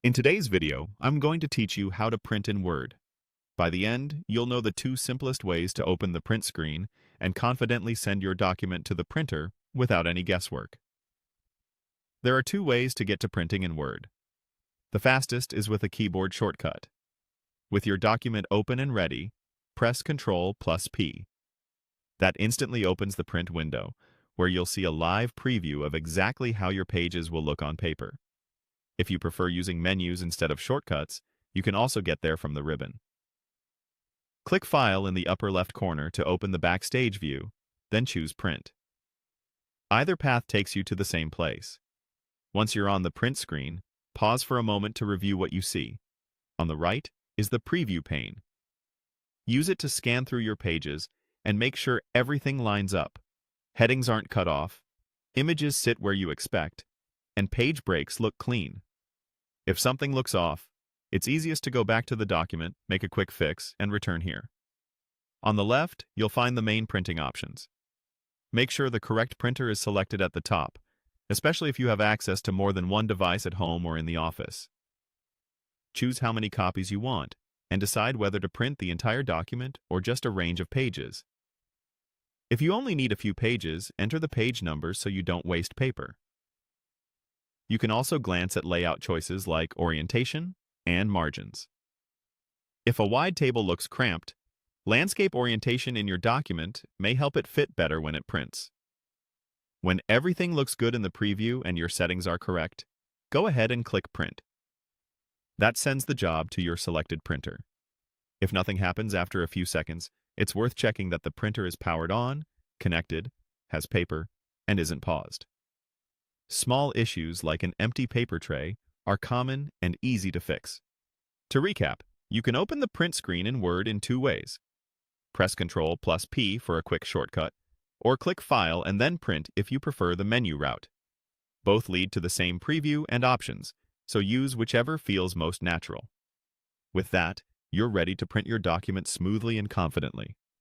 In today's video, I'm going to teach you how to print in Word. By the end, you'll know the two simplest ways to open the print screen and confidently send your document to the printer without any guesswork. There are two ways to get to printing in Word. The fastest is with a keyboard shortcut. With your document open and ready, press Ctrl+P. That instantly opens the print window, where you'll see a live preview of exactly how your pages will look on paper. If you prefer using menus instead of shortcuts, you can also get there from the ribbon. Click File in the upper left corner to open the Backstage view, then choose Print. Either path takes you to the same place. Once you're on the print screen, pause for a moment to review what you see. On the right is the Preview pane. Use it to scan through your pages and make sure everything lines up. Headings aren't cut off, images sit where you expect, and page breaks look clean. If something looks off, it's easiest to go back to the document, make a quick fix, and return here. On the left, you'll find the main printing options. Make sure the correct printer is selected at the top, especially if you have access to more than one device at home or in the office. Choose how many copies you want, and decide whether to print the entire document or just a range of pages. If you only need a few pages, enter the page numbers so you don't waste paper. You can also glance at layout choices like orientation and margins. If a wide table looks cramped, landscape orientation in your document may help it fit better when it prints. When everything looks good in the preview and your settings are correct, go ahead and click Print. That sends the job to your selected printer. If nothing happens after a few seconds, it's worth checking that the printer is powered on, connected, has paper, and isn't paused. Small issues like an empty paper tray are common and easy to fix. To recap, you can open the print screen in Word in two ways. Press Ctrl+P for a quick shortcut, or click File and then Print if you prefer the menu route. Both lead to the same preview and options, so use whichever feels most natural. With that, you're ready to print your document smoothly and confidently.